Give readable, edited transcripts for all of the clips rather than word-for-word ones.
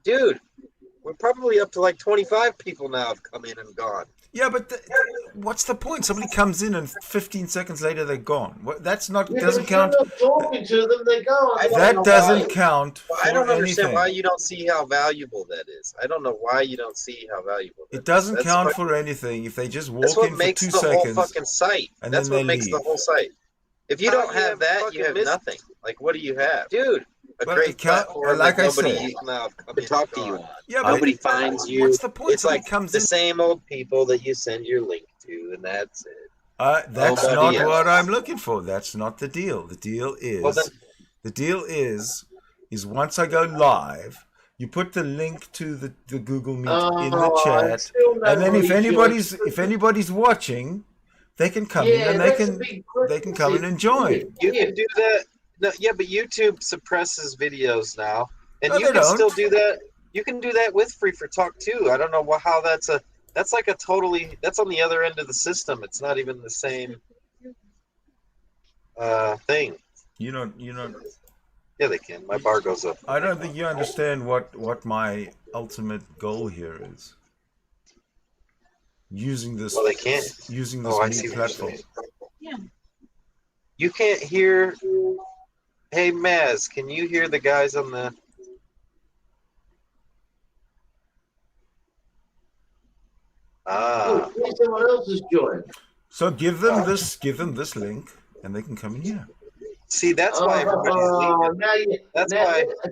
Dude, we're probably up to like 25 people now have come in and gone. Yeah, but what's the point? Somebody comes in and 15 seconds later they're gone. That's not Yeah, doesn't but if you're count. not talking to them, they go. I don't That know doesn't why. count I for don't understand why anything. you don't see how valuable that is. I don't know why you don't see how valuable that It is. doesn't count for anything if they just That's walk what in for makes 2 the whole seconds fucking site. and That's then they what makes the leave. whole site. If you don't have that, you have nothing. Like, what do you have? Dude, a But great it count, platform like that I nobody said, now come talk to you on. yeah, but Nobody finds you. what's the point? It's Somebody like comes the in. same old people that you send your link to, and that's it. That's Nobody not else. what I'm looking for. That's not the deal. Well, then, The deal is once I go live, you put the link to the Google Meet in the chat, and then if anybody's watching, they can come in and they can come in and join. you can do that. No, yeah, but YouTube suppresses videos now, and No, you they can still don't. do that. You can do that with Free for Talk too. I don't know how that's like a totally that's on the other end of the system. It's not even the same thing. You don't. Yeah, they can. My bar goes up. I don't think you understand what my ultimate goal here is. Using this. Well, they can't. Using this I see Meet what you're platform. saying. You can't hear. Hey, Maz, can you hear the guys on the? Oh, someone else has joined. So give them this link, and they can come in here. See, that's why everybody's leaving.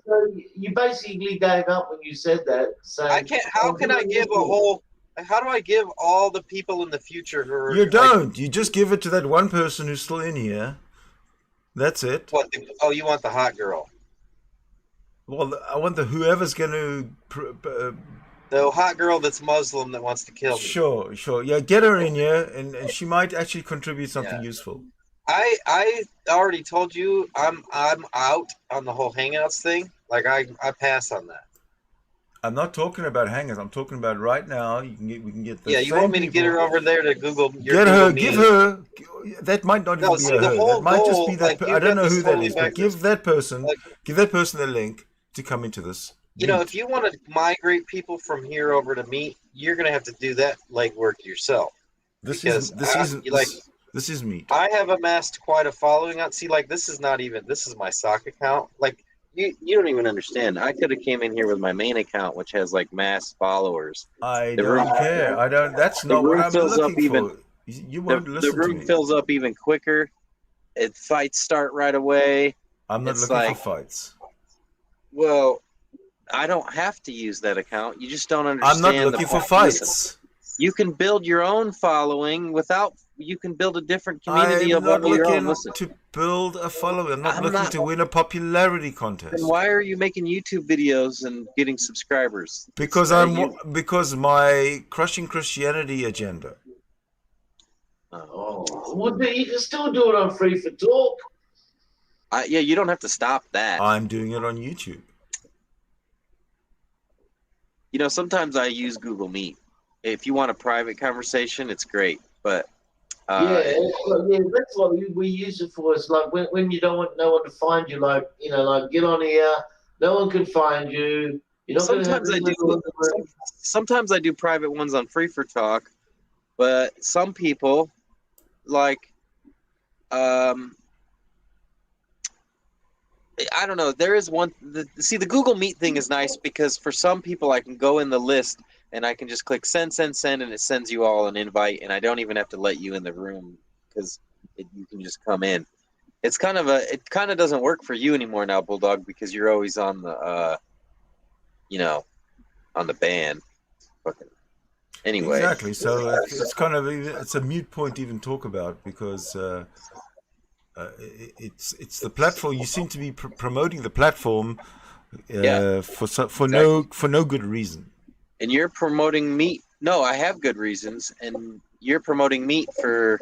So you basically gave up when you said that. So I can't. How can I give a whole? How do I give all the people in the future who are? You don't. You just give it to that one person who's still in here. That's it. What? Oh, you want the hot girl? Well, I want whoever's going The hot girl that's Muslim that wants to kill me. Sure. Yeah, get her in here, and she might actually contribute something useful. I already told you I'm out on the whole Hangouts thing. Like I pass on that. I'm not talking about hangers. I'm talking about right now. We can get the you want me to get her over there to Google? Get her. Give her. That might not even be her. That might just be that. I don't know who that is, but give that person the link to come into this. You know, if you want to migrate people from here over to Meet, you're gonna have to do that legwork yourself. This is Meet. I have amassed quite a following on. See, like this is my sock account. Like you don't even understand. I could have came in here with my main account, which has like mass followers. I don't care. I don't. That's not what I'm looking for. You won't listen to me. The room fills up even quicker. Fights start right away. I'm not looking for fights. Well, I don't have to use that account. You just don't understand. I'm not looking for fights. You can build your own following without. You can build a different community of your own. I'm not looking to build a following. I'm not looking to win a popularity contest. Then why are you making YouTube videos and getting subscribers? Because my crushing Christianity agenda. Oh, well, you can still do it on Free for Talk. Yeah, you don't have to stop that. I'm doing it on YouTube. You know, sometimes I use Google Meet. If you want a private conversation, it's great. But that's what we use it for. It's like when you don't want no one to find you, like get on here. No one can find you. Sometimes I do private ones on Free for Talk, but some people I don't know. There is one. The Google Meet thing is nice because for some people I can go in the list and I can just click send, and it sends you all an invite, and I don't even have to let you in the room because you can just come in. It kind of doesn't work for you anymore now, Bulldog, because you're always on the on the ban. Anyway. Exactly. So it's a moot point to even talk about because. It's the platform. You seem to be promoting the platform for no good reason. And you're promoting Meet. No, I have good reasons, and you're promoting Meet for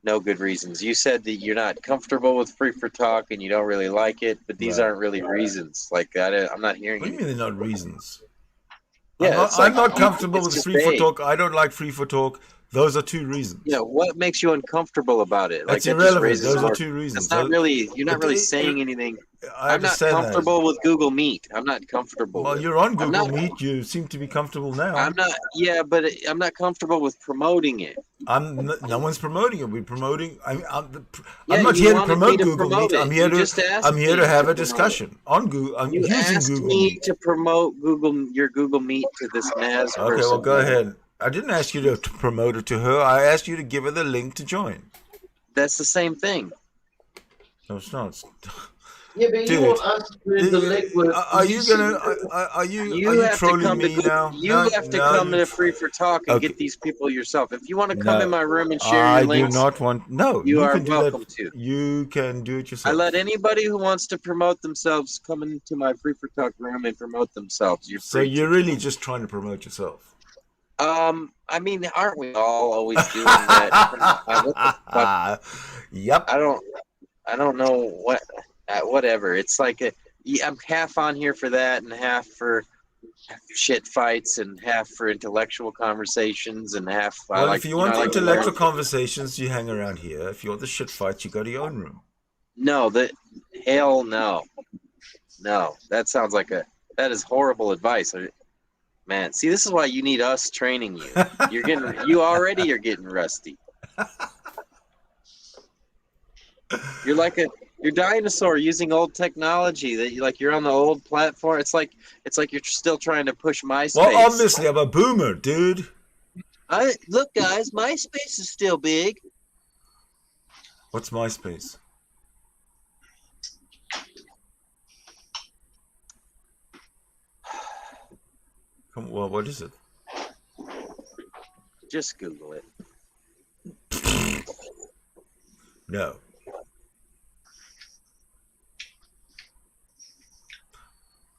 no good reasons. You said that you're not comfortable with Free for Talk and you don't really like it, but these aren't really reasons. Like that, I'm not hearing. What do you mean they're not reasons? Yeah, I'm not comfortable with Free for Talk. I don't like Free for Talk Those are two reasons. Yeah, what makes you uncomfortable about it? That's That just irrelevant. raises Those are more. two reasons. That's not really. You're not really saying anything. I I'm not understand comfortable with Google Meet. I'm not comfortable Well, with. you're on I'm Google not. Meet. You seem to be comfortable now. I'm not. Yeah, but I'm not comfortable with promoting it. No one's promoting it. We're promoting. I'm Yeah, not you here to wanted promote me to Google promote Meet. it. I'm here You just asked I'm here me to have to a promote discussion on Google. I'm You using asked Google me Meet. to promote your Google Meet to this Naz person. Okay, well, go ahead. I didn't ask you to promote it to her. I asked you to give her the link to join. That's the same thing. No, it's not. Yeah, but you want us to do the legwork. Are you gonna? Are you trolling me now? You have to come to Free for Talk and get these people yourself. If you want to come in my room and share your links, I do not want. No, you are can do welcome that. to. You can do it yourself. I let anybody who wants to promote themselves come into my Free for Talk room and promote themselves. So you're really just trying to promote yourself. I mean, aren't we all always doing that? Yep. I don't know what. Whatever. It's like I'm half on here for that, and half for shit fights, and half for intellectual conversations, and half. Well, if you want intellectual conversations, you hang around here. If you want the shit fights, you go to your own room. No, hell no, that sounds like that is horrible advice. Man, see, this is why you need us training you. You already are getting rusty. You're like you're dinosaur using old technology that you're on the old platform. It's like you're still trying to push MySpace. Well, obviously I'm a boomer, dude. Look, guys, MySpace is still big. What's MySpace? Well, what is it? Just Google it. No.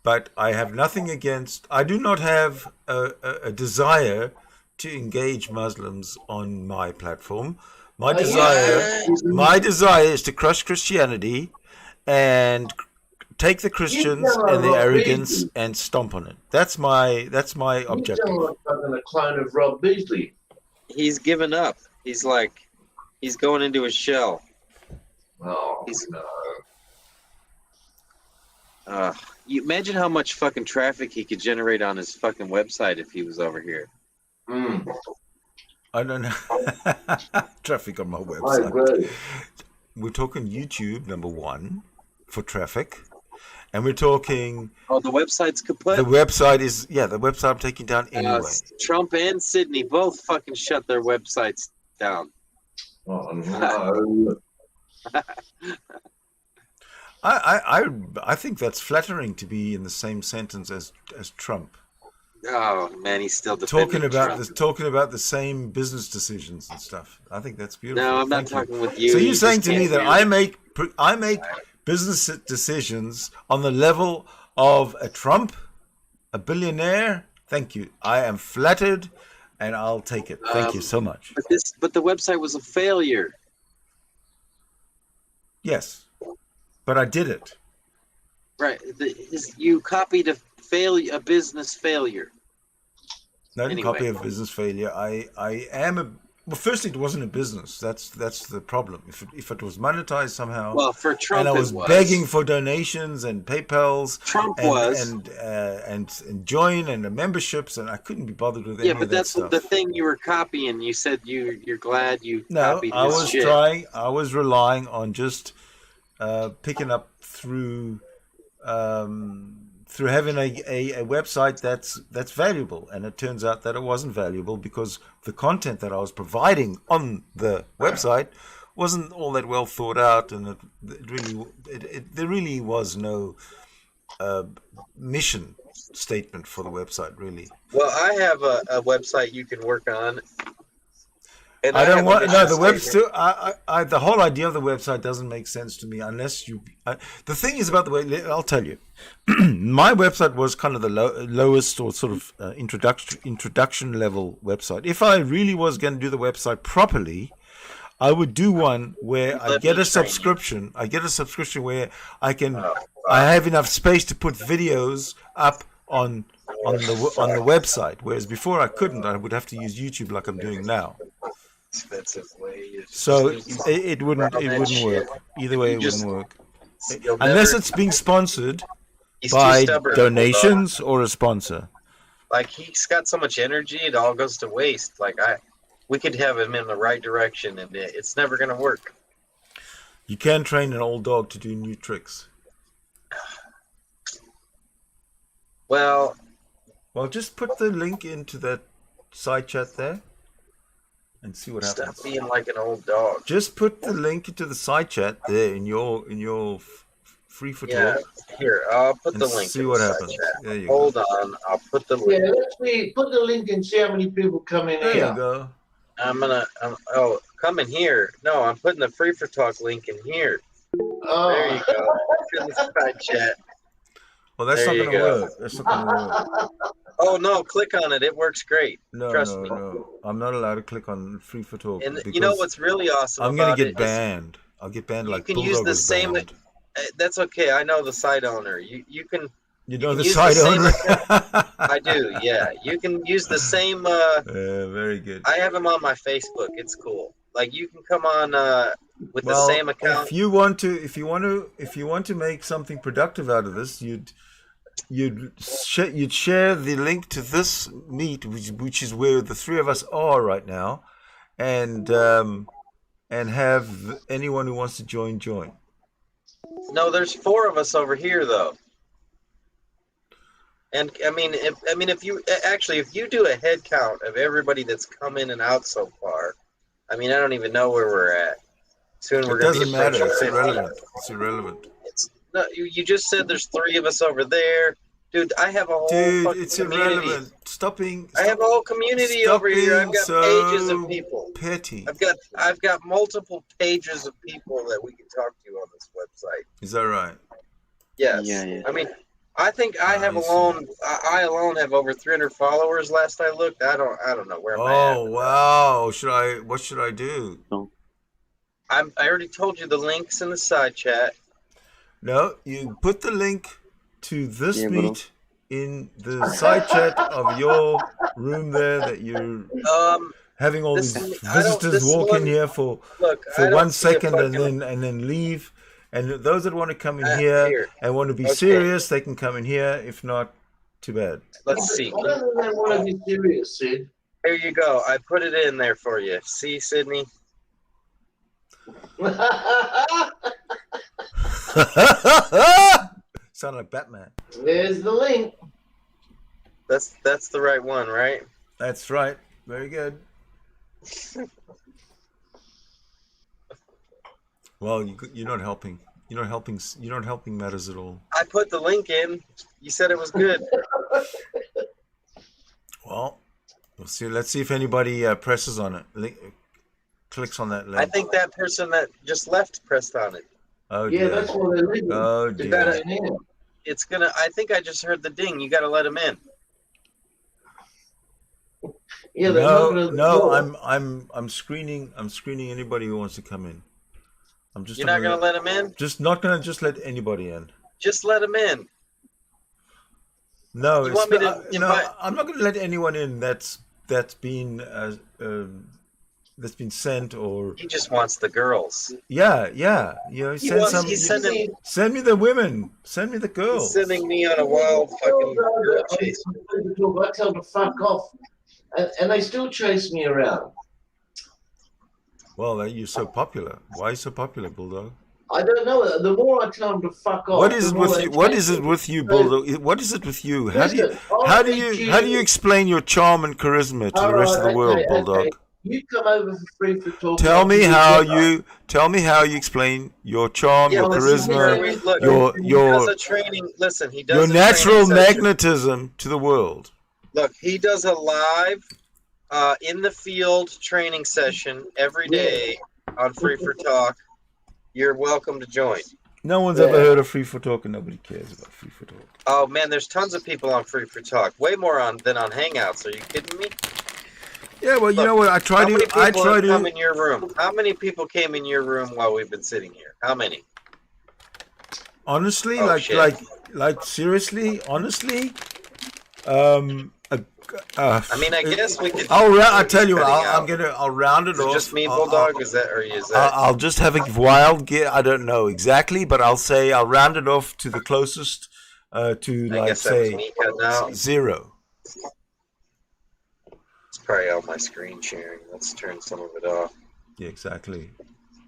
But I have nothing against. I do not have a desire to engage Muslims on my platform. My desire is to crush Christianity and take the Christians and their arrogance and stomp on it. That's my objective. You're like a clone of Rob Beasley. He's given up. He's going into a shell. Oh, no. You imagine how much fucking traffic he could generate on his fucking website if he was over here. I don't know. Traffic on my website. We're talking YouTube, number one, for traffic. And we're talking... Oh, the website's complete? The website is... Yeah, the website I'm taking down anyway. Trump and Sydney both fucking shut their websites down. Oh, no. I think that's flattering to be in the same sentence as Trump. Oh man, he's still talking about the same business decisions and stuff. I think that's beautiful. No, I'm not talking with you. So you're saying to me that I make business decisions on the level of a Trump, a billionaire? Thank you. I am flattered, and I'll take it. Thank you so much. But the website was a failure. Yes, but I did it. Right. You copied a business failure. No, I didn't copy a business failure. I am well, firstly, it wasn't a business. That's the problem. If it was monetized somehow. Well, for Trump, and I was begging for donations and PayPal's. Trump and join and memberships, and I couldn't be bothered with any of that stuff. Yeah, but that's the thing you were copying. You said you're glad you copied his shit. I was relying on just picking up through having a website that's valuable, and it turns out that it wasn't valuable because the content that I was providing on the website wasn't all that well thought out, and there really was no mission statement for the website, really. Well, I have a website you can work on. And I don't want the website. The whole idea of the website doesn't make sense to me unless you. The thing is about the way I'll tell you, my website was kind of the lowest or sort of introduction level website. If I really was going to do the website properly, I would do one where I get a subscription. I get a subscription where I have enough space to put videos up on the website, whereas before I couldn't. I would have to use YouTube like I'm doing now. expensive way. So it wouldn't work. Either way, it wouldn't work. Unless it's being sponsored by donations or a sponsor. Like, he's got so much energy, it all goes to waste. Like, we could have him in the right direction, and it's never going to work. You can train an old dog to do new tricks. Well, just put the link into that side chat there and see what happens. Stop being like an old dog. Just put the link into the side chat there in your free for talk. Here, I'll put the link. See what happens. There you Hold on, I'll put the link. Yeah, let's see. Put the link and see how many people come in here. There you go. Come in here. No, I'm putting the free for talk link in here. Oh. There you go. In the side chat. Well, that's not going to work. That's not going to work. Oh no! Click on it. It works great. Trust me. No. I'm not allowed to click on free for talk. And you know what's really awesome? I'm going to get banned. I'll get banned like Bulldog. You can use the same. That's okay. I know the site owner. You can. You know the site owner? I do. Yeah. You can use the same. Very good. I have him on my Facebook. It's cool. Like, you can come on with the same account. If you want to make something productive out of this, you'd share the link to this meet, which is where the three of us are right now, and have anyone who wants to join. No, there's 4 of us over here though. And if you do a head count of everybody that's come in and out so far, I don't even know where we're at. Soon we're going to be approaching 50. It's irrelevant. No, you just said there's 3 of us over there. Dude, I have a whole it's community. Irrelevant. I have a whole community over here. I've got pages of people. Petty. I've got multiple pages of people that we can talk to on this website. Is that right? Yes. Yeah. I think I alone have over 300 followers. Last I looked, I don't know where. Oh wow! What should I do? I already told you the links in the side chat. No, you put the link to this meet in the side chat of your room there that you're having all these visitors walk in here for 1 second and then leave. And those that want to come in here and want to be serious, they can come in here. If not, too bad. Let's see. I don't think they want to be serious, Sid. Here you go. I put it in there for you. See, Sydney? Sound like Batman. There's the link. That's the right one, right? That's right. Very good. Well, you're not helping. You're not helping matters at all. I put the link in. You said it was good. Well, we'll see. Let's see if anybody presses on it. Clicks on that link. I think that person that just left pressed on it. Oh dear. Yeah, that's what they're leaving. Oh dear. It's gonna. I think I just heard the ding. You got to let him in. Yeah. No. I'm screening. I'm screening anybody who wants to come in. You're not gonna let him in? Not gonna let anybody in. Just let him in. No, I'm not gonna let anyone in that's been sent or. He just wants the girls. Yeah. Send me the women. Send me the girls. He's sending me on a wild fucking girl chase. I tell them to fuck off, and they still chase me around. Well, you're so popular. Why are you so popular, Bulldog? I don't know. The more I tell them to fuck off. What is it with you? What is it with you, Bulldog? What is it with you? How do you explain your charm and charisma to the rest of the world, Bulldog? Okay. You come over for free for talk. Tell me how you explain your charm, your charisma, your natural magnetism to the world. Look, he does a live in the field training session every day on Free for Talk. You're welcome to join. No one's ever heard of Free for Talk, and nobody cares about Free for Talk. Oh man, there's tons of people on Free for Talk. Way more than on Hangouts. Are you kidding me? Yeah, well, you know what? I try to come in your room. How many people came in your room while we've been sitting here? How many? Honestly, seriously, honestly, I mean, I guess we could. I'll tell you, cutting out. I'll round it Is it off. just me, Bulldog? Is that, or is that? I'll just have a wild guess. I don't know exactly, but I'll round it off to the closest to, I like, guess that was say me cutting out. 0. It's probably all my screen sharing. Let's turn some of it off. Yeah, exactly.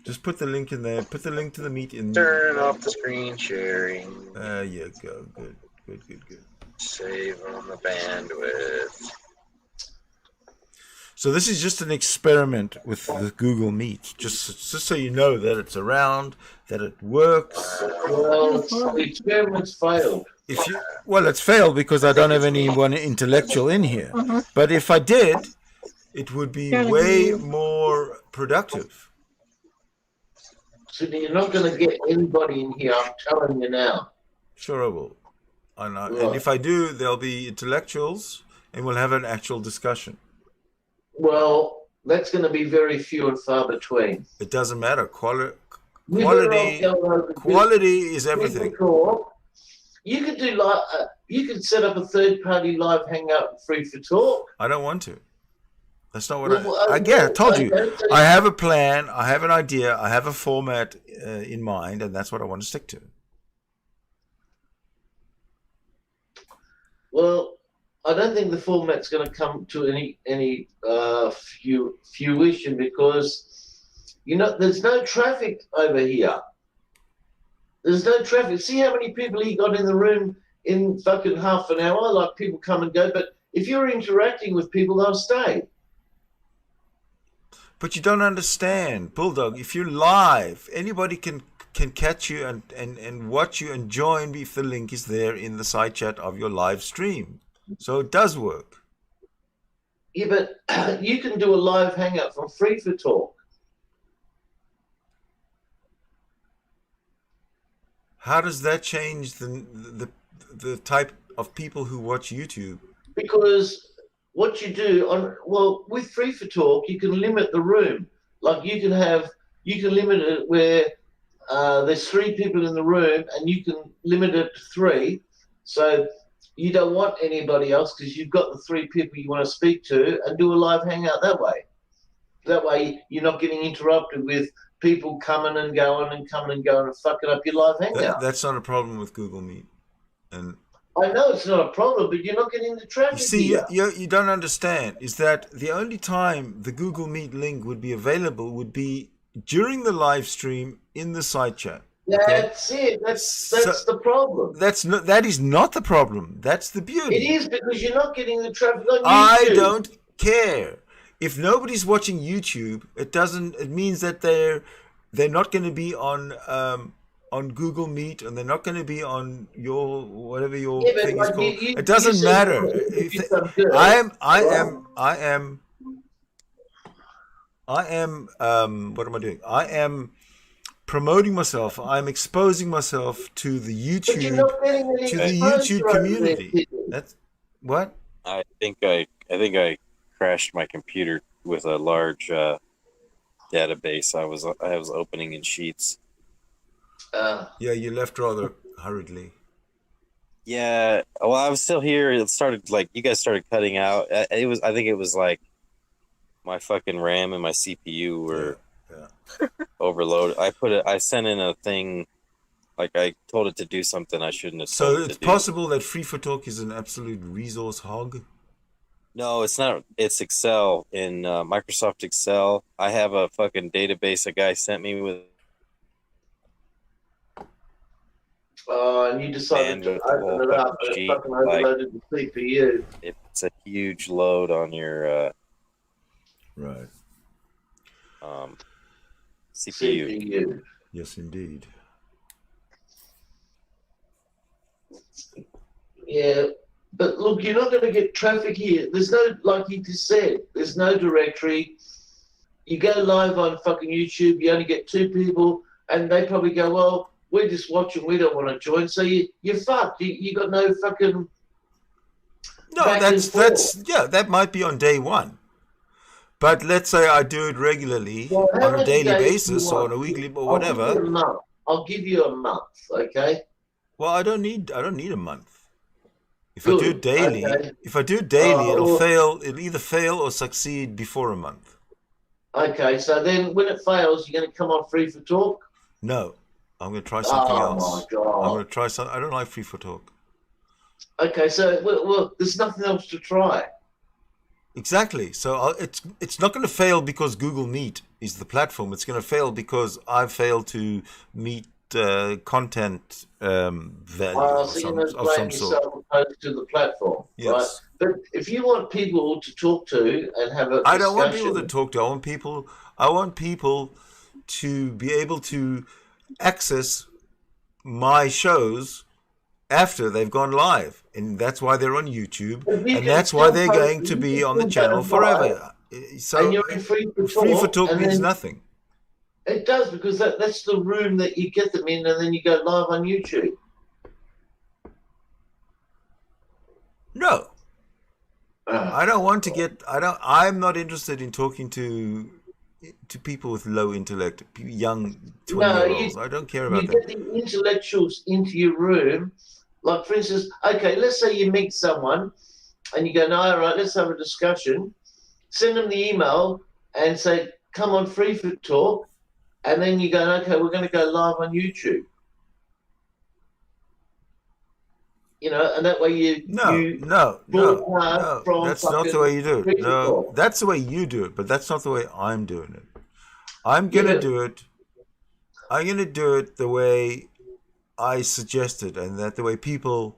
Just put the link in there. Put the link to the meet in. Turn off the screen sharing. There you go. Good. Save on the bandwidth. So this is just an experiment with the Google Meet, just so you know that it's around, that it works. Well, the experiment's failed. Well, it's failed because I don't have anyone intellectual in here. But if I did, it would be way more productive. So you're not going to get anybody in here, I'm telling you now. Sure I will. And if I do, there'll be intellectuals, and we'll have an actual discussion. Well, that's going to be very few and far between. It doesn't matter. Quality is everything. You could do you could set up a third-party live hangout free for talk. I don't want to. That's not what I told you. I have a plan. I have an idea. I have a format in mind, and that's what I want to stick to. Well, I don't think the format's going to come to any fruition because, there's no traffic over here. There's no traffic. See how many people he got in the room in fucking half an hour? Like, people come and go. But if you're interacting with people, they'll stay. But you don't understand, Bulldog. If you're live, anybody can catch you and watch you and join if the link is there in the side chat of your live stream. So it does work. Yeah, but you can do a live hangout from Free for Talk. How does that change the type of people who watch YouTube? Because what you do with Free for Talk, you can limit the room. Like you can limit it where there's 3 people in the room, and you can limit it to 3. So you don't want anybody else because you've got the 3 people you want to speak to, and do a live hangout that way. That way you're not getting interrupted with people coming and going and fucking up your live hangout. That's not a problem with Google Meet. And I know it's not a problem, but you're not getting the traffic. You see, you don't understand. Is that the only time the Google Meet link would be available would be during the live stream in the side chat. That's it. That's the problem. That is not the problem. That's the beauty. It is, because you're not getting the traffic on YouTube. I don't care. If nobody's watching YouTube, it means that they're not going to be on Google Meet, and they're not going to be on your whatever your thing is called. It doesn't matter. I am what am I doing? I am promoting myself. I'm exposing myself to the YouTube community. That's what? I think I crashed my computer with a large database I was opening in Sheets. Yeah, you left rather hurriedly. Yeah, well, I was still here. It started you guys started cutting out. I think it was like my fucking RAM and my CPU were overloaded. I sent in a thing, I told it to do something I shouldn't have. So it's possible that Free for Talk is an absolute resource hog. No, it's not. It's Excel in Microsoft Excel. I have a fucking database a guy sent me with. And you decided to open it up, and it fucking overloaded the CPU. It's a huge load on your right CPU. Yes, indeed. Yeah, but look, you're not going to get traffic here. There's no, like you just said, there's no directory. You go live on fucking YouTube, you only get 2 people, and they probably go, well, we're just watching, we don't want to join. So you're fucked. You got no fucking. No, that might be on day 1. But let's say I do it regularly on a daily basis or on a weekly or whatever. I'll give you a month, okay? Well, I don't need a month. If I do Good. it daily, Okay. it'll Well, fail. It'll either fail or succeed before a month. okay. So then, when it fails, you're going to come on Free for Talk. No, I'm going to try something Oh my else. I'm going god. to try something. I don't like free for talk. Okay. So well, there's nothing else to try. Exactly. So it's not going to fail because Google Meet is the platform. It's going to fail because I've failed to meet content value So you're going to of some blame sort. yourself opposed to the platform, right? Yes. But if you want people to talk to and have a I don't want people to discussion, talk to. I want people to be able to access my shows after they've gone live, and that's why they're on YouTube, if you and can that's why still they're post, going to you be can on the still go channel live, forever. and So you're in free for talk and means then nothing. it does because that's the room that you get them in, and then you go live on YouTube. No, Ah, I don't want to get. I'm not interested in talking to people with low intellect, young no, 20-year-olds. I don't care you about that. get the intellectuals into your room. Like, for instance, okay, let's say you meet someone and you go, no, all right, let's have a discussion. Send them the email and say, come on Free for Talk. And then you go, okay, we're going to go live on YouTube. And that way you broadcast from That's not the fucking way you do it. Free for No, Talk. that's the way you do it, but that's not the way I'm doing it. I'm Yeah, gonna but do it. I'm gonna do it the way I suggested, and that the way people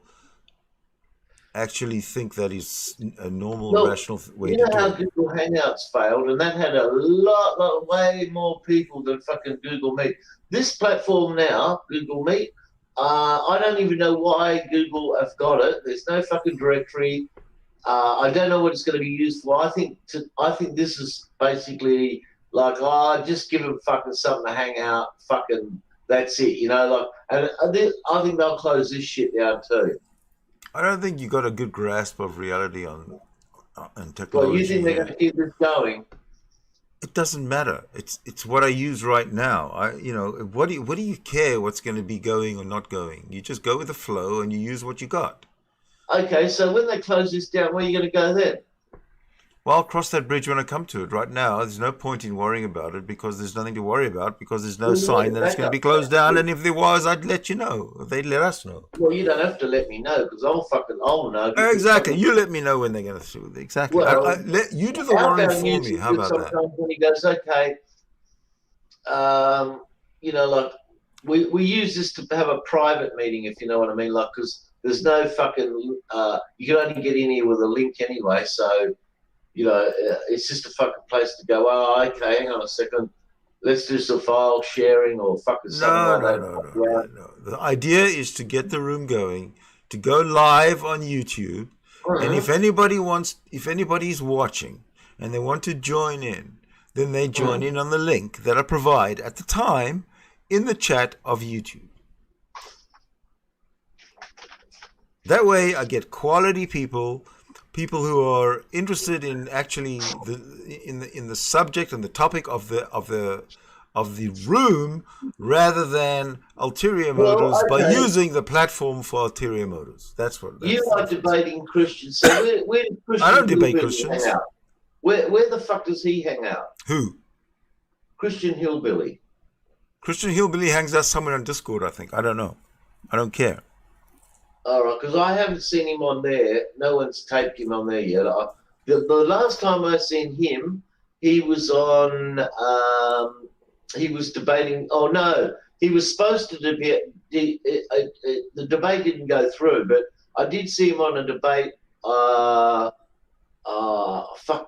actually think that is a normal, well, rational way you to know do how it. Google Hangouts failed, and that had a lot, way more people than fucking Google Meet. This platform now, Google Meet, I don't even know why Google have got it. There's no fucking directory. I don't know what it's going to be used for. I think this is basically like, just give them fucking something to hang out. Fucking that's it, Like, and I think they'll close this shit down too. I don't think you got a good grasp of reality on and Well, you think technology. they're going to keep this going? It doesn't matter. It's what I use right now. What do you care what's going to be going or not going? You just go with the flow and you use what you got. Okay, so when they close this down, where are you going to go then? Well, I'll cross that bridge when I come to it. Right now, there's no point in worrying about it because there's nothing to worry about because there's no sign that it's going to be closed down. And if there was, I'd let you know. They'd let us know. Well, you don't have to let me know because I'll know. Exactly. You let me know when they're going to do it. Exactly. Well, You do the worrying for me. How about that? Sometimes when he goes, okay, like we use this to have a private meeting, if you know what I mean, like because there's no fucking you can only get in here with a link anyway, so it's just a fucking place to go. Oh, okay, hang on a second, let's do some file sharing or fucking something like that. No. The idea is to get the room going, to go live on YouTube, and if anybody's watching and they want to join in, then they join in on the link that I provide at the time in the chat of YouTube. That way I get quality people who are interested in actually in the subject and the topic of the room rather than ulterior motives by using the platform for ulterior motives. That's you are debating Christians. So where does Christian I don't debate Christians Christians. hang out? Where the fuck does he hang out? Who? Christian Hillbilly. Christian Hillbilly hangs out somewhere on Discord, I think. I don't know. I don't care. All right, because I haven't seen him on there. No one's taped him on there yet. The last time I seen him, he was on. He was debating. Oh no, he was supposed to debate. The debate didn't go through, but I did see him on a debate.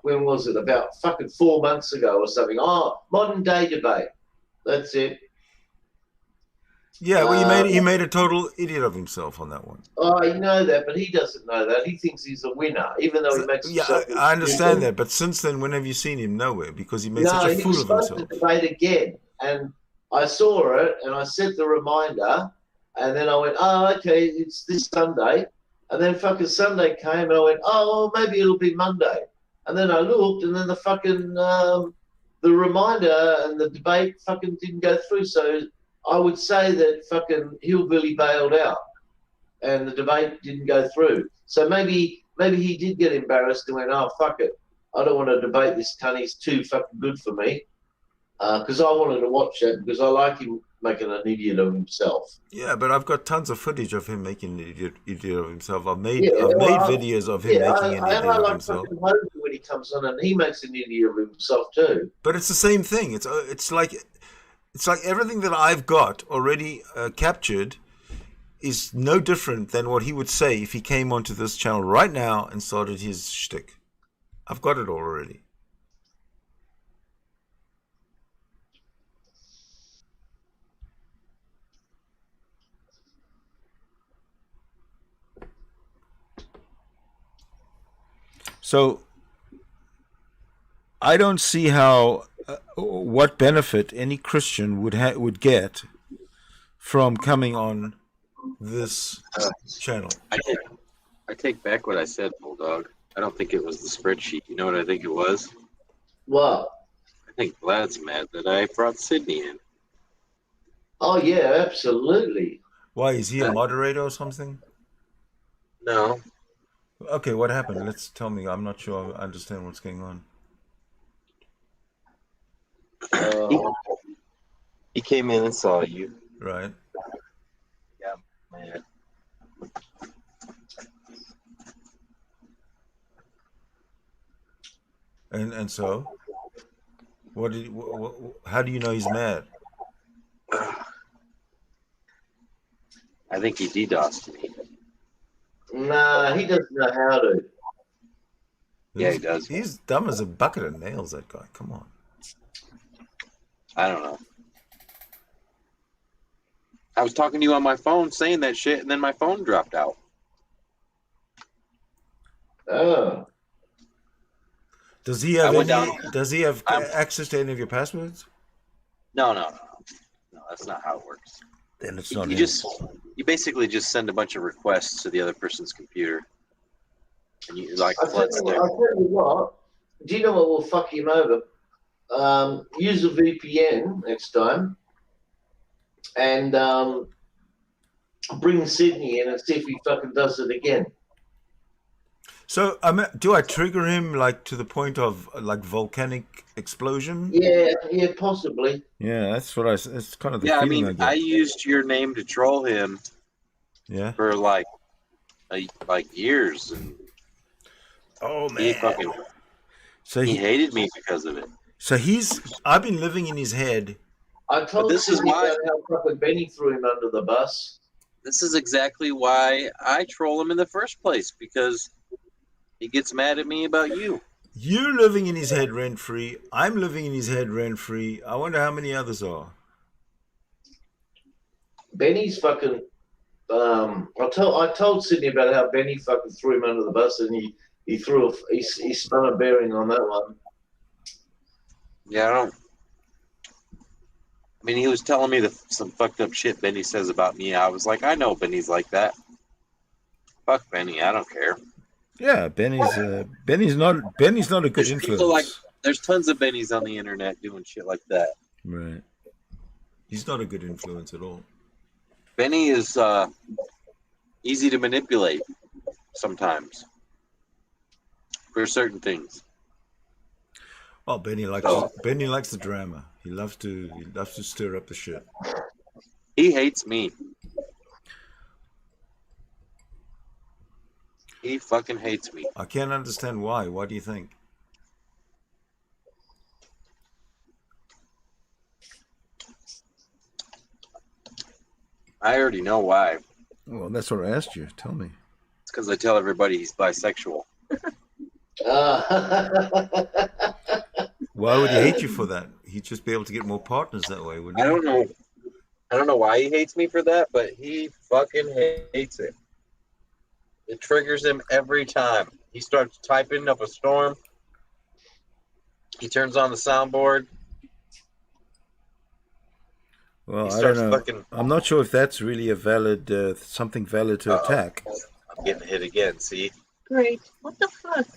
When was it? About fucking 4 months ago or something. Oh, modern day debate. That's it. Yeah, well, he made a total idiot of himself on that one. Oh, you know that, but he doesn't know that. He thinks he's a winner, even though he makes himself. I understand that, but since then, when have you seen him? Nowhere, because he made such a fool of himself. No, he was supposed to debate again, and I saw it, and I set the reminder, and then I went, oh, okay, it's this Sunday, and then fucking Sunday came, and I went, oh, well, maybe it'll be Monday, and then I looked, and then the fucking the reminder and the debate fucking didn't go through, so I would say that fucking Hillbilly bailed out and the debate didn't go through. So maybe he did get embarrassed and went, "Oh fuck it, I don't want to debate this cunt. He's too fucking good for me." Because I wanted to watch that because I like him making an idiot of himself. Yeah, but I've got tons of footage of him making an idiot of himself. I've made Yeah, videos of him making an idiot I of like himself. fucking Hogan when he comes on and he makes an idiot of himself too. But it's the same thing. It's like everything that I've got already captured is no different than what he would say if he came onto this channel right now and started his shtick. I've got it already. So I don't see how what benefit any Christian would get from coming on this channel. I take back what I said, Bulldog. I don't think it was the spreadsheet. You know what I think it was? What? I think Vlad's mad that I brought Sydney in. Oh yeah, absolutely. Why, is he a moderator or something? No. Okay, what happened? Let's tell me. I'm not sure I understand what's going on. He came in and saw you. Right. Yeah, man. And so, how do you know he's mad? I think he DDoSed me. Nah, he doesn't know how to. Yeah, he does. He's dumb as a bucket of nails, that guy. Come on. I don't know. I was talking to you on my phone saying that shit, and then my phone dropped out. Oh. Does he have access to any of your passwords? No, that's not how it works. Then it's not. You basically just send a bunch of requests to the other person's computer, and you like. I'll tell you what. Do you know what will fuck him over? Use a VPN next time, and bring Sydney in and see if he fucking does it again. So, do I trigger him like to the point of like volcanic explosion? Yeah, possibly. Yeah, that's what it's kind of the feeling. I mean, I used your name to troll him. Yeah. For like years, and oh man, he hated me because of it. So I've been living in his head. I told this is why how fucking Benny threw him under the bus. This is exactly why I troll him in the first place, because he gets mad at me about you. You're living in his head rent free. I'm living in his head rent free. I wonder how many others are. Benny's fucking. I told Sydney about how Benny fucking threw him under the bus, and he spun a bearing on that one. Yeah, I mean, he was telling me some fucked up shit Benny says about me. I was like, I know Benny's like that. Fuck Benny, I don't care. Yeah, Benny's not a good influence. There's tons of Bennys on the internet doing shit like that. Right. He's not a good influence at all. Benny is easy to manipulate sometimes for certain things. Well, Benny likes the drama. He loves to stir up the shit. He hates me. He fucking hates me. I can't understand why. Why do you think? I already know why. Well, that's what I asked you. Tell me. It's because I tell everybody he's bisexual. Why would he hate you for that? He'd just be able to get more partners that way, wouldn't he? I don't know why he hates me for that, but he fucking hates it. It triggers him every time. He starts typing up a storm. He turns on the soundboard. Well, I don't know. I'm not sure if that's really a valid, something valid to attack. I'm getting hit again. See? Great. What the fuck?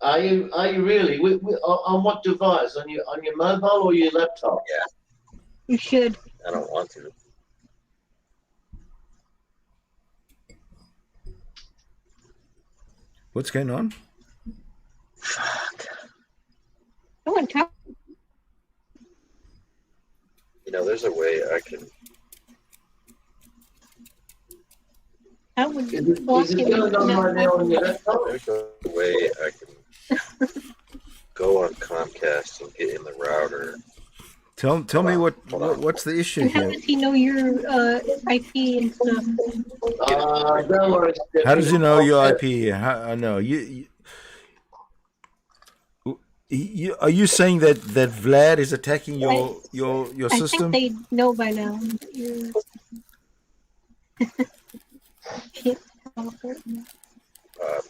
Are you really? On what device? On your mobile or your laptop? Yeah. You should. I don't want to. What's going on? Fuck. No one talk. There's a way I can. I would Is it block him. going on right now on your laptop? There's a way I can go on Comcast and get in the router. Tell me what's the issue And how here? does he know your IP and stuff? Don't worry. How does he know your IP? I know you. Are you saying that Vlad is attacking your I system? think they know by now. Can't talk right now.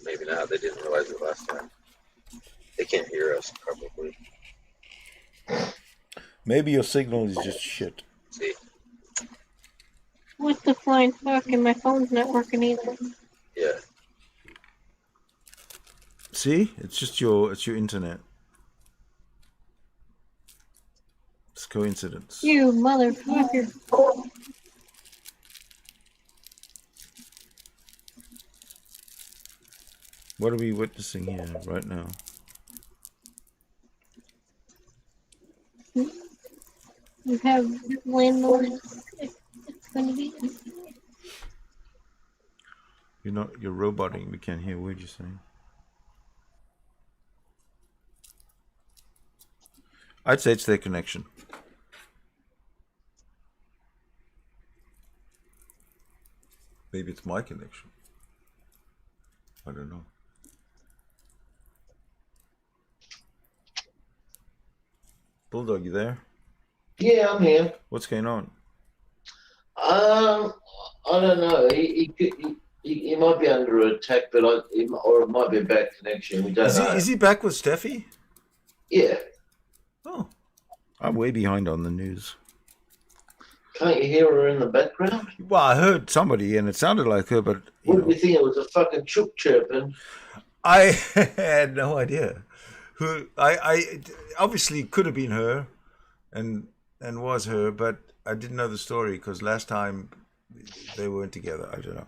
Maybe not. They didn't realize it last time. They can't hear us, probably. Maybe your signal is just shit. See? What's the flying fuck? And my phone's not working either. Yeah. See, it's your internet. It's coincidence. You motherfucker. What are we witnessing here right now? You have landlords. It's going to be. You're roboting. We can't hear what you're saying. I'd say it's their connection. Maybe it's my connection. I don't know. Bulldog, you there? Yeah, I'm here. What's going on? I don't know. He might be under attack, but or it might be a bad connection. We don't know. Is he back with Steffi? Yeah. Oh, I'm way behind on the news. Can't you hear her in the background? Well, I heard somebody, and it sounded like her, but What do you think? It was a fucking chook chirping. I had no idea. Who I obviously could have been her, and was her, but I didn't know the story because last time they weren't together. I don't know.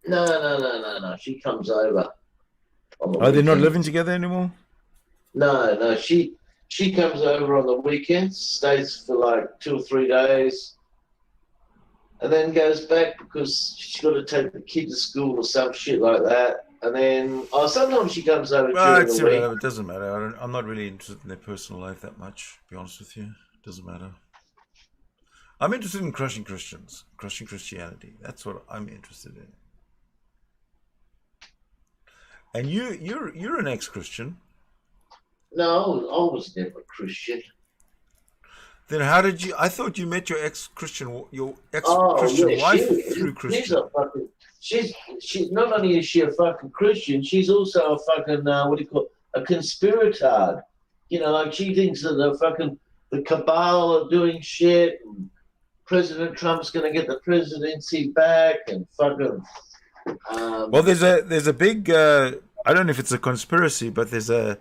No. She comes over. Are they not living together anymore? No. She comes over on the weekends, stays for like 2 or 3 days, and then goes back because she's got to take the kid to school or some shit like that. And then, sometimes she comes over during the week. It doesn't matter. I'm not really interested in their personal life that much, to be honest with you. It doesn't matter. I'm interested in crushing Christians, crushing Christianity. That's what I'm interested in. And you're an ex-Christian. No, I was never Christian. Then how did you? I thought you met your ex-Christian wife through Christian. She's not only is she a fucking Christian, she's also a fucking a conspirator. Like she thinks that the cabal are doing shit, and President Trump's going to get the presidency back, and fucking. Well, there's a big. I don't know if it's a conspiracy, but there's a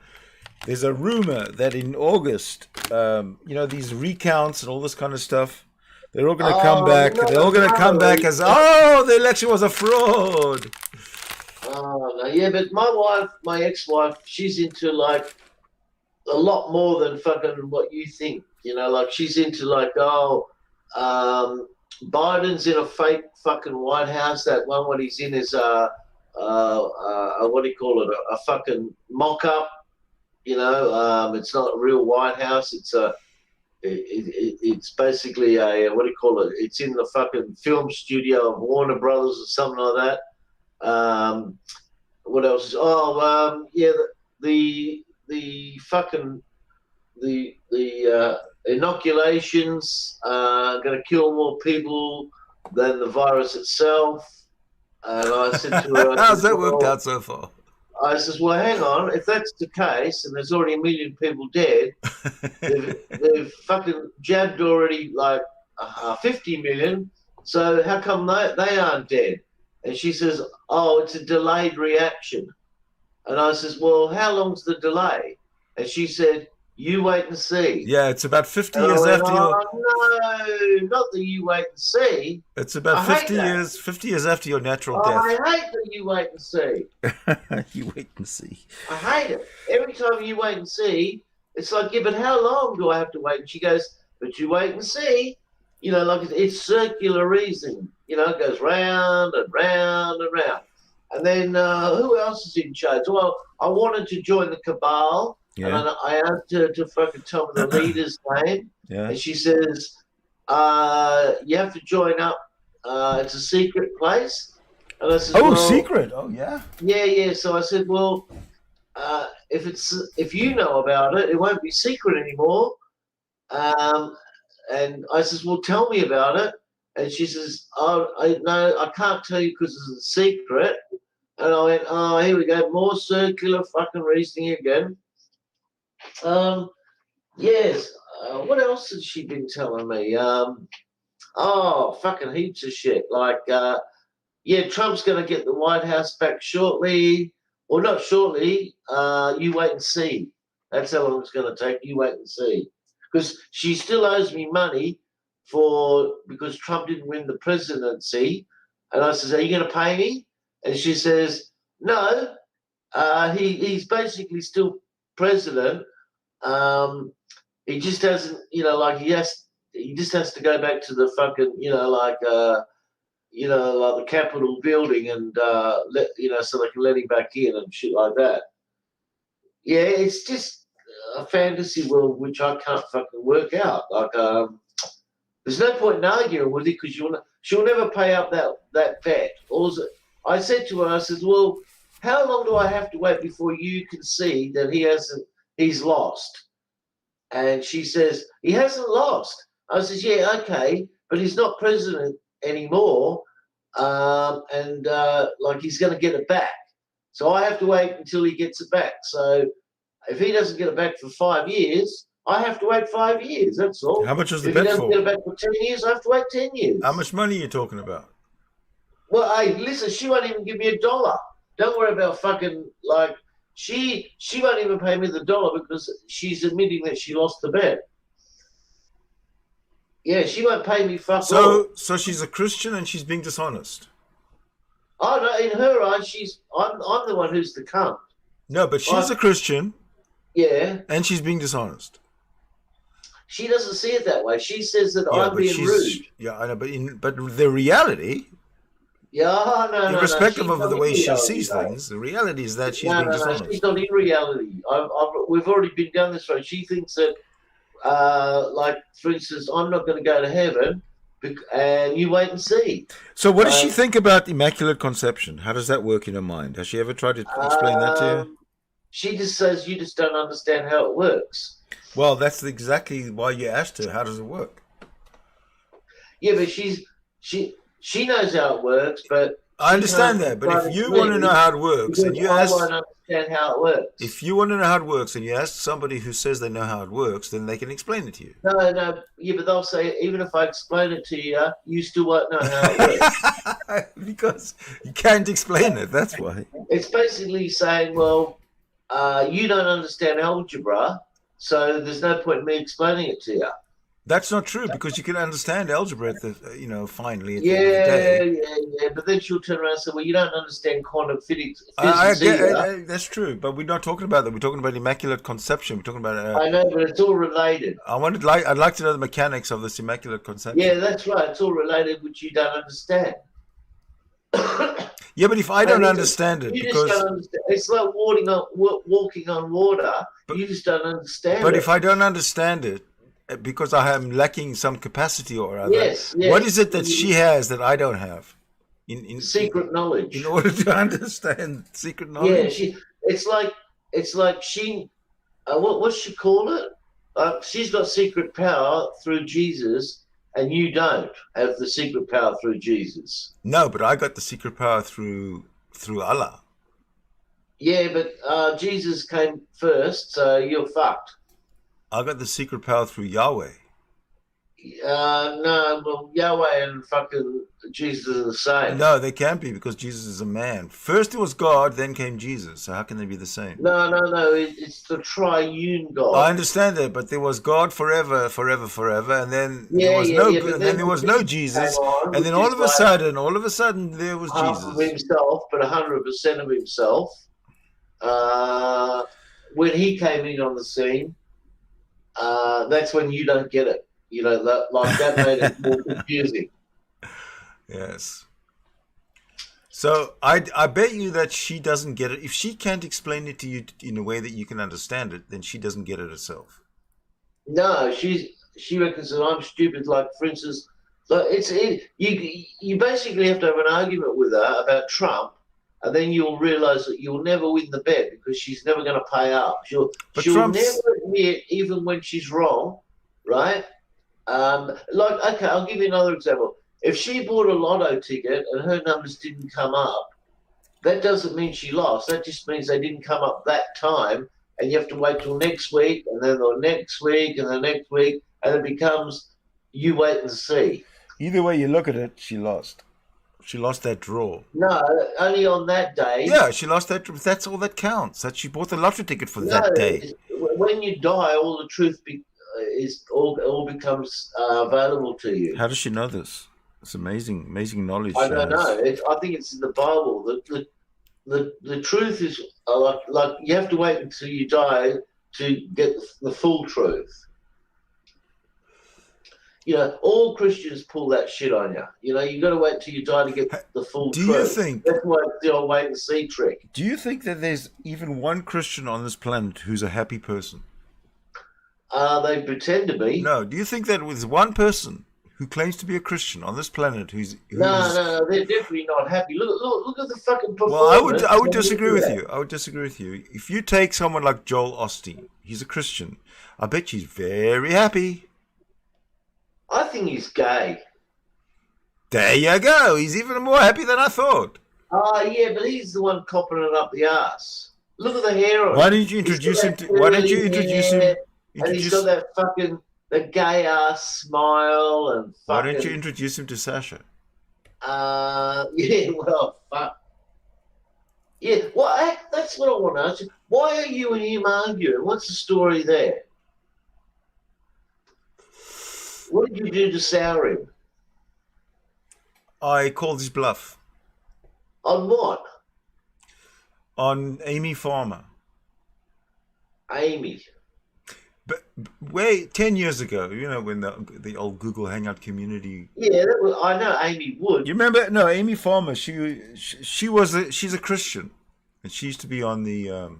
rumor that in August, these recounts and all this kind of stuff, they're all going to come back. They're all going to come back as, the election was a fraud. Oh, no, yeah, but my ex-wife, she's into like a lot more than fucking what you think. Like she's into like, Biden's in a fake fucking White House. That one what he's in is a fucking mock-up. It's not a real White House. It's basically it's in the fucking film studio of Warner Brothers or something like that. What else is? The inoculations are going to kill more people than the virus itself. And I said to her, how's that worked out so far? I says, well, hang on. If that's the case, and there's already 1 million people dead, they've fucking jabbed already like 50 million. So how come they aren't dead? And she says, it's a delayed reaction. And I says, well, how long's the delay? And she said, You wait and see. Yeah, it's about 50 And I years went, after oh, your. no, not the you wait and see. It's about I hate 50 that. years. 50 years after your natural I death. hate the you wait and see. You wait and see. I hate it. Every time you wait and see, it's like, yeah, but how long do I have to wait? And she goes, but you wait and see. You know, like it's circular reasoning. You know, it goes round and round and round. And then who else is in charge? Well, I wanted to join the cabal. Yeah. And I asked her to fucking tell me the leader's name. Yeah. And she says, you have to join up. It's a secret place. And I said, Oh, well, secret. Oh, yeah. Yeah. So I said, well, if you know about it, it won't be secret anymore. And I says, well, tell me about it. And she says, oh, I can't tell you because it's a secret. And I went, oh, here we go, more circular fucking reasoning again. Yes. What else has she been telling me? Fucking heaps of shit. Like, Trump's going to get the White House back shortly. Or not shortly. You wait and see. That's how long it's going to take. You wait and see. Because she still owes me money because Trump didn't win the presidency. And I says, are you going to pay me? And she says, no. He's basically still president. He just doesn't, he just has to go back to the fucking, like the Capitol building and, so they can let him back in and shit like that. Yeah, it's just a fantasy world which I can't fucking work out. Like, there's no point in arguing with it because she'll never pay up that bet. I said to her, I said, well, how long do I have to wait before you can see that he's lost? And she says, he hasn't lost. I says, yeah, okay, but he's not president anymore. He's going to get it back. So I have to wait until he gets it back. So if he doesn't get it back for 5 years, I have to wait 5 years. That's all. How much is the bet for? If he doesn't get it back for 10 years, I have to wait 10 years. How much money are you talking about? Well, hey, listen, she won't even give me $1. Don't worry about fucking, she won't even pay me the $1 because she's admitting that she lost the bet. Yeah, she won't pay me fuck all. So she's a Christian and she's being dishonest. Oh, no, in her eyes, I'm the one who's the cunt. No, but she's a Christian. Yeah. And she's being dishonest. She doesn't see it that way. She says that I'm being rude. Yeah, I know, but the reality... Yeah, no, irrespective of the way she sees things, the reality is that she's being dishonest. No, she's not in reality. We've already been down this road. She thinks that, for instance, I'm not going to go to heaven, and you wait and see. So what does she think about Immaculate Conception? How does that work in her mind? Has she ever tried to explain that to you? She just says you just don't understand how it works. Well, that's exactly why you asked her. How does it work? Yeah, but she knows how it works, but I understand that. But if you want to know how it works, and you ask, I won't understand how it works. If you want to know how it works, and you ask somebody who says they know how it works, then they can explain it to you. No, yeah, but they'll say even if I explain it to you, you still won't know how it works. Because you can't explain it. That's why. It's basically saying, well, you don't understand algebra, so there's no point in me explaining it to you. That's not true because you can understand algebra at the finally at the end of the day. Yeah. But then she'll turn around and say, "Well, you don't understand quantum physics." That's true, but we're not talking about that. We're talking about Immaculate Conception. We're talking about. I know, but it's all related. I'd like to know the mechanics of this Immaculate Conception. Yeah, that's right. It's all related, which you don't understand. Yeah, but if I don't understand it, because just don't understand. It's like walking on water. But, you just don't understand. But if I don't understand it, because I am lacking some capacity or other. Yes. What is it that she has that I don't have? In secret knowledge. In order to understand secret knowledge. Yeah, it's like she. What's she call it? She's got secret power through Jesus, and you don't have the secret power through Jesus. No, but I got the secret power through Allah. Yeah, but Jesus came first, so you're fucked. I got the secret power through Yahweh. No, well, Yahweh and fucking Jesus are the same. No, they can't be because Jesus is a man. First it was God, then came Jesus. So how can they be the same? No. It's the triune I God. understand that, but there was God forever, forever, forever, and then there Yeah, was yeah, no, yeah. But and then then there the was no beast came Jesus, on, and then which is like all of a sudden, there was half of Jesus. himself, but 100% of himself. Uh, when he came in on the scene, that's when you don't get it. You know, that made it more confusing. Yes. So I bet you that she doesn't get it. If she can't explain it to you in a way that you can understand it, then she doesn't get it herself. No, she reckons that I'm stupid. Like, for instance, like you basically have to have an argument with her about Trump, and then you'll realise that you'll never win the bet because she's never going to pay up. But She'll never Trump's admit, even when she's wrong, right? Like, okay, I'll give you another example. If she bought a lotto ticket and her numbers didn't come up, that doesn't mean she lost. That just means they didn't come up that time, and you have to wait till next week, and then the next week, and the next week, and it becomes you wait and see. either way you look at it, she lost. She lost that draw. No, only on that day. Yeah, she lost that. That's all that counts. That she bought the lottery ticket for No, that day. when you die, all the truth is all becomes available to you. How does she know this? It's amazing knowledge. I don't know. I think it's in the Bible. The truth is like you have to wait until you die to get the full truth. You know, all Christians pull that shit on you. You know, you got to wait till you die to get the full truth. Do you think? That's why it's the old wait and see trick. Do you think that there's even one Christian on this planet who's a happy person? They pretend to be. No. Do you think that with one person who claims to be a Christian on this planet who's No, they're definitely not happy. Look at the fucking performance. Well, I would disagree with you. I would disagree with you. If you take someone like Joel Osteen, he's a Christian. I bet he's very happy. I think he's gay. There you go. He's even more happy than I thought. Oh, yeah, but he's the one copping it up the ass. Look at the hair on him. Why don't you introduce him? Why don't you introduce him? And he's got that fucking the gay ass smile and fucking. Why don't you introduce him to Sasha? Yeah, well, fuck. Yeah, well, that's what I want to ask you. Why are you and him arguing? What's the story there? What did you do to sour him? I called his bluff. On what? On Amy Farmer. Amy. But way 10 years ago, you know, when the old Google Hangout community. Yeah, I know Amy Wood. You remember? No, Amy Farmer. She's a Christian, and she used to be on the.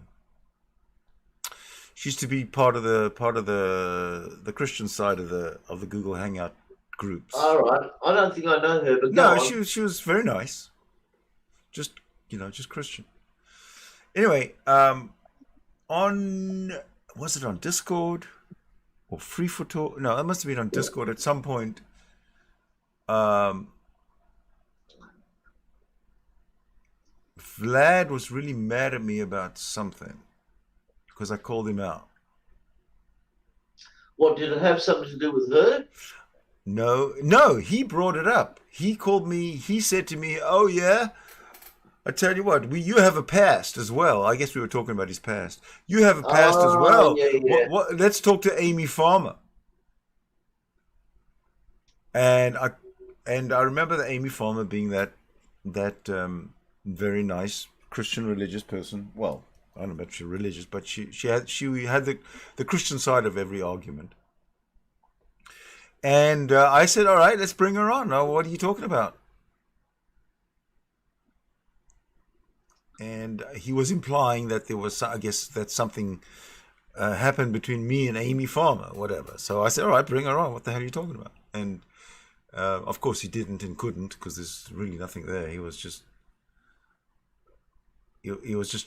She used to be part of the Christian side of the Google Hangout groups. All right, I don't think I know her, but no, she was very nice. Just Christian. Anyway, was it on Discord or Free for Talk? No, it must have been on Discord at some point. Vlad was really mad at me about something because I called him out. What, did it have something to do with her? No, he brought it up. He called me. He said to me, "Oh yeah, I tell you what, you have a past as well." I guess we were talking about his past. You have a past as well. Yeah. Let's talk to Amy Farmer. And I remember that Amy Farmer being that very nice Christian religious person. Well, I don't know if she's religious, but she had the Christian side of every argument. And I said, "All right, let's bring her on. Now, what are you talking about?" And he was implying that there was, I guess, that something happened between me and Amy Farmer, whatever. So I said, "All right, bring her on. What the hell are you talking about?" And of course, he didn't and couldn't because there's really nothing there. He was just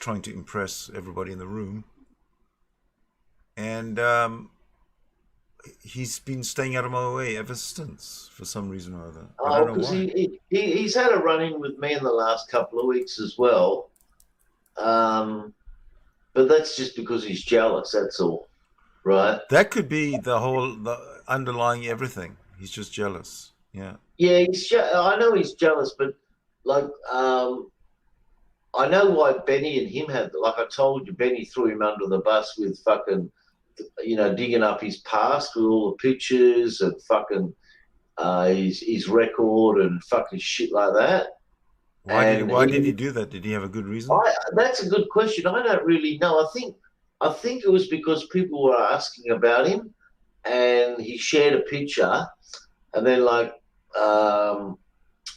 trying to impress everybody in the room. And he's been staying out of my way ever since, for some reason or other. I don't know Because why. he's had a run-in with me in the last couple of weeks as well. But that's just because he's jealous, that's all. Right? That could be the underlying everything. He's just jealous. Yeah. Yeah, I know he's jealous, but like, I know why Benny and him had. Like I told you, Benny threw him under the bus with fucking, digging up his past with all the pictures and fucking his record and fucking shit like that. Why did he do that? Did he have a good reason? That's a good question. I don't really know. I think it was because people were asking about him, and he shared a picture, and then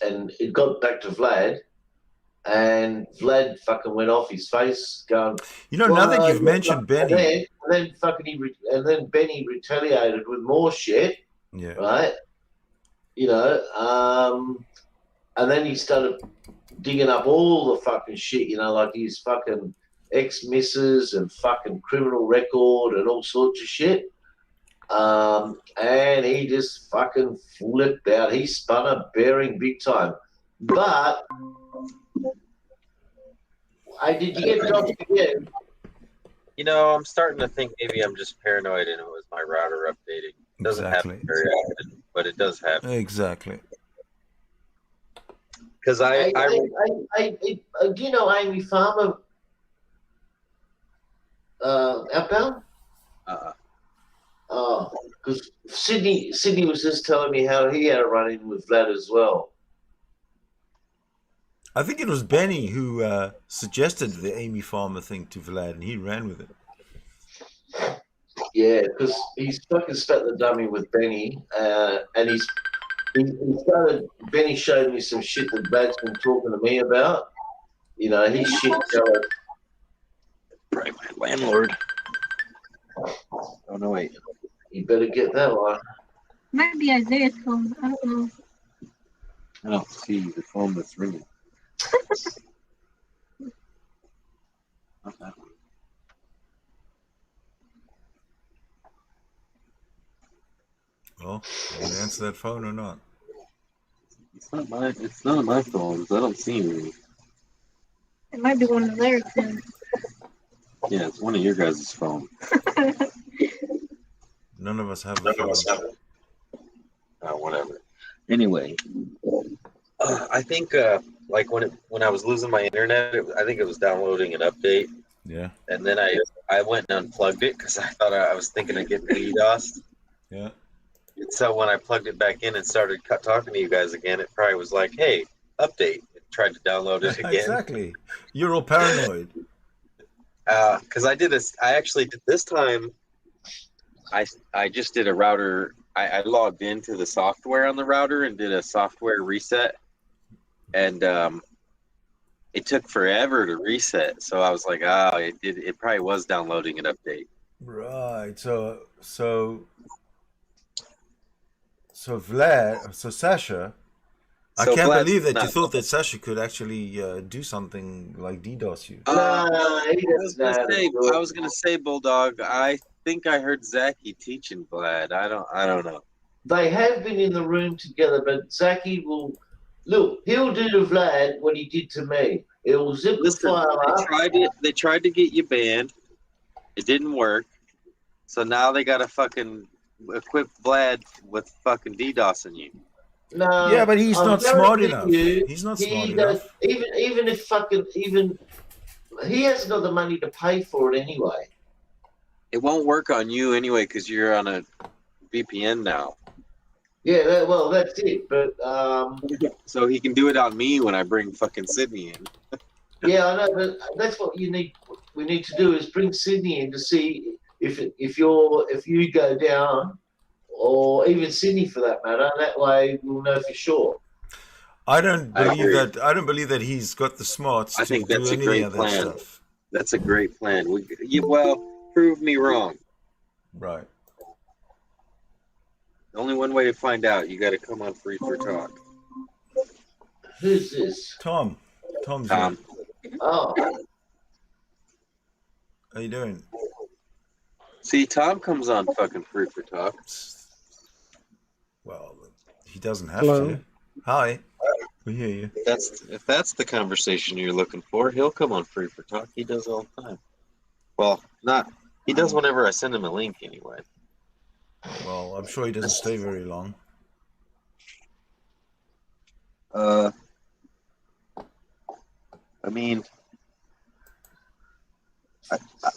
and it got back to Vlad, and Vlad fucking went off his face, going. Now that you've mentioned Benny, and then Benny retaliated with more shit. Yeah. Right. And then he started digging up all the fucking shit, like his fucking ex-missus and fucking criminal record and all sorts of shit. And he just fucking flipped out. He spun a bearing big time. But did you get dropped again? I'm starting to think maybe I'm just paranoid and it was my router updating. It doesn't happen very often, but it does happen. Exactly. Because do you know Amy Farmer outbound? Oh, because Sydney was just telling me how he had a run-in with Vlad as well. I think it was Benny who suggested the Amy Farmer thing to Vlad, and he ran with it. Yeah, because he's fucking spat the dummy with Benny, and he started. Benny showed me some shit that Vlad's been talking to me about. He's shit jealous. Probably my landlord. Oh no, wait. You better get that one. Might be Isaiah's phone. I don't know. I don't see the phone that's ringing. Not that one. Well, you gonna answer that phone or not? It's not my phone. I don't see anything. It might be one of theirs then. Yeah, it's one of your guys' phone. None of us have a phone. Whatever. Anyway, I think when I was losing my internet, I think it was downloading an update. Yeah. And then I went and unplugged it because I thought I was thinking of getting DDoSed. Yeah. And so when I plugged it back in and started talking to you guys again, it probably was like, "Hey, update." It tried to download it again. Exactly. You're all paranoid. Because I actually did this time. I just did a router. I logged into the software on the router and did a software reset, and it took forever to reset. So I was like, it probably was downloading an update. Right. So Sasha, I can't believe that you thought that Sasha could actually do something like DDoS you. I was gonna say, Bulldog. I think I heard Zachy teaching Vlad. I don't know. They have been in the room together, but Zachy will look. He'll do to Vlad what he did to me. It'll zip the file up. They tried to get you banned. It didn't work. So now they got to fucking equip Vlad with fucking DDoSing you. No. Yeah, but he's not smart enough. He's not smart enough. Even if he hasn't got the money to pay for it anyway. It won't work on you anyway because you're on a VPN now. Yeah, that's it. But so he can do it on me when I bring fucking Sydney in. Yeah, I know, but that's what we need to do is bring Sydney in to see if you go down, or even Sydney for that matter. That way we'll know for sure. I don't believe that he's got the smarts to do any of that stuff. That's a great plan. Prove me wrong. Right. Only one way to find out. You got to come on Free for Talk. Who's this? Tom. Tom. Oh. How you doing? See, Tom comes on fucking Free for Talk. Well, he doesn't have to. Hi. We hear you. If that's the conversation you're looking for, he'll come on Free for Talk. He does all the time. Well, he does whenever I send him a link anyway. Well, I'm sure he doesn't stay very long. Uh, I mean,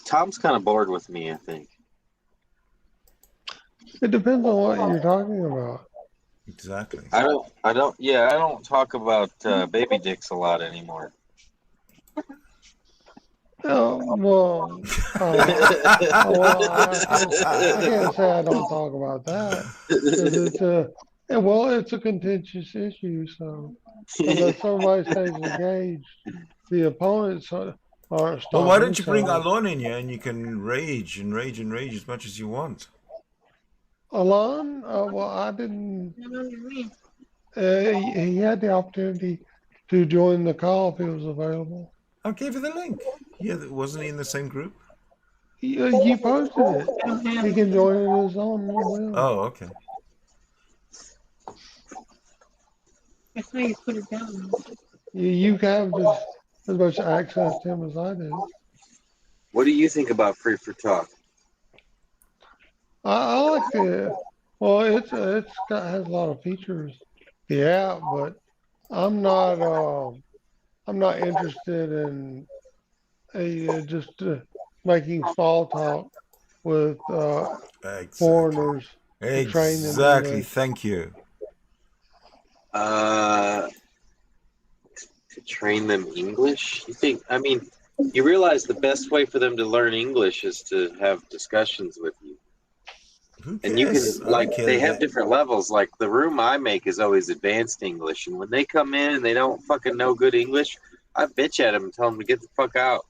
Tom's kind of bored with me, I think. It depends on what you're talking about. Exactly. I don't talk about baby dicks a lot anymore. Well, I can't say I don't talk about that because it's a contentious issue. So unless somebody stays engaged, the opponents aren't Well, stopping. why don't you bring themselves. Alon in here and you can rage and rage and rage as much as you want? Alon, well, I didn't. He had the opportunity to join the call if he was available. I'll give you the link. Yeah, wasn't he in the same group? He posted it. He can join it his own will. Oh, okay. That's how you put it down. You have just as much access to him as I do. What do you think about Free for Talk? I like the. Well, it's has a lot of features. Yeah, but I'm not. I'm not interested in just making small talk with foreigners to train them Exactly. English. Thank you. To train them English? You think? I mean, you realize the best way for them to learn English is to have discussions with you. Who And you can, cares? I don't like, care they that- have different levels. Like, the room I make is always advanced English. And when they come in and they don't fucking know good English, I bitch at them and tell them to get the fuck out.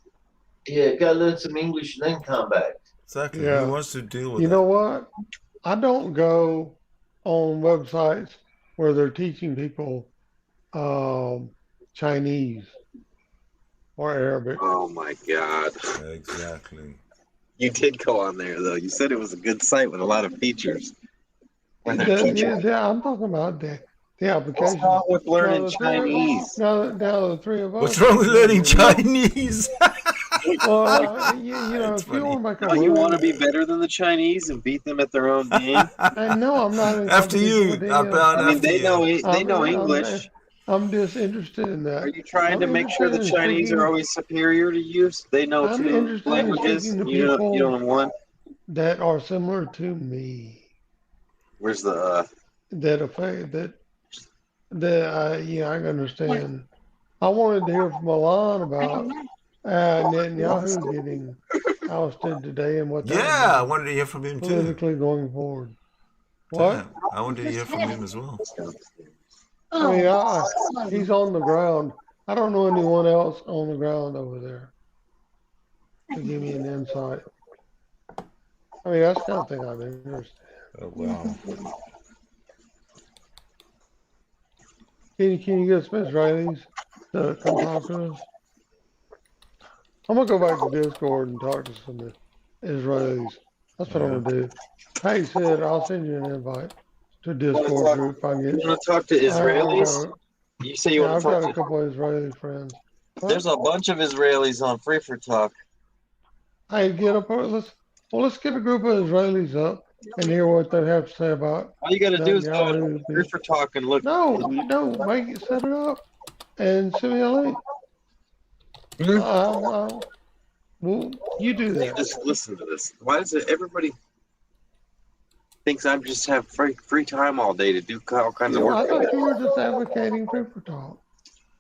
Yeah, go learn some English and then come back. Exactly. Yeah. Who wants to deal with You that? know what? I don't go on websites where they're teaching people Chinese or Arabic. Oh, my God. Exactly. You did go on there, though. You said it was a good site with a lot of features. When they're teaching- I'm talking about the What's application. wrong with learning Now, Chinese? Now the three of us. What's wrong with learning Chinese? Well, you know, It's if you funny. want to make a Oh, you want to room, be better than the Chinese and beat them at their own game? and no, I'm not in After competition you, with any of about I mean, after they you. know I'm- English. I'm just interested in that. Are you trying I'm to make sure the interested in Chinese speaking- are always superior to you? So they know I'm two interested in languages. speaking to You people- don't know one. that are similar to me. Where's the? That affect that yeah, I understand. I wanted to hear from Milan about Netanyahu getting ousted today and what that Yeah, I means wanted to hear from him too. politically going forward. What? Damn, I wanted to hear from him as well. I mean, he's on the ground. I don't know anyone else on the ground over there to give me an insight. I mean, that's the kind of thing I'm interested Oh, wow. in. Can you get some Israelis to come talk to us? I'm gonna go back to Discord and talk to some Israelis. That's what I'm gonna do. Hey, Sid, I'll send you an invite to a Discord group. I You get. want to talk to Israelis? You say you Yeah, want I've to got talk a to? couple of Israeli friends. There's a bunch of Israelis on Free for Talk. Hey, let's get a group of Israelis up and hear what they have to say about. All you got to do is go to Netanyahu. Free for Talk and look. No, set it up and send me a link. Well, you do that. Just listen to this. Why does it? Everybody thinks I just have free time all day to do all kinds of I work. thought you were just advocating free for talk.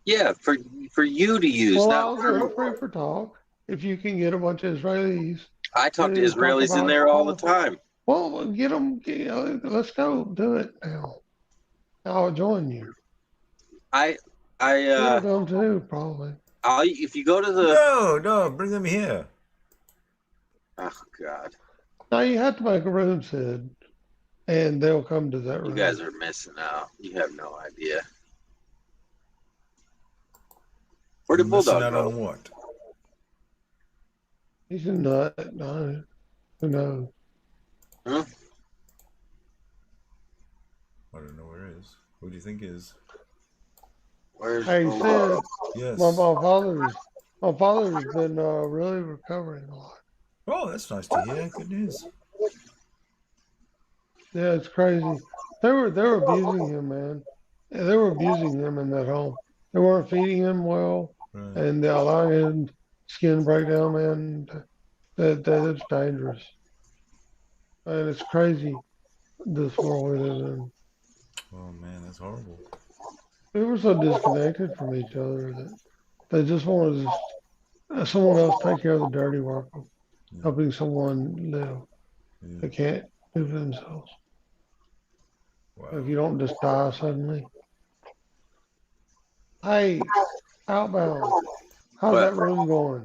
Yeah, for you to use. Well, not I'll do free for talk if you can get a bunch of Israelis. I talk to to talk Israelis in about there all the politics. time. Well, get them. Let's go do it now. I'll join you. You'll do them too, probably. If you go to the. No, bring them here. Oh God. Now you have to make a room, Sid, and they'll come to that room. You guys are missing out. You have no idea. Where did Missing Bulldog out go? on what? He's a nut. No, who knows? Huh? I don't know where it is. Who do you think is? Where's Hey, Bulldog? Sid, Yes. my father's been really recovering a lot. Oh, that's nice to hear. Good news. Yeah, it's crazy. They were abusing him, man. They were abusing him in that home. They weren't feeding him well, Right. and they allowing him skin breakdown, man. That it's dangerous, and it's crazy. This world we live in. Oh man, that's horrible. We were so disconnected from each other that they just wanted to someone else take care of the dirty work of Yeah. helping someone live. Yeah. They can't do for themselves. Wow. If you don't just die suddenly. Hey, Outbound, how's But that room going?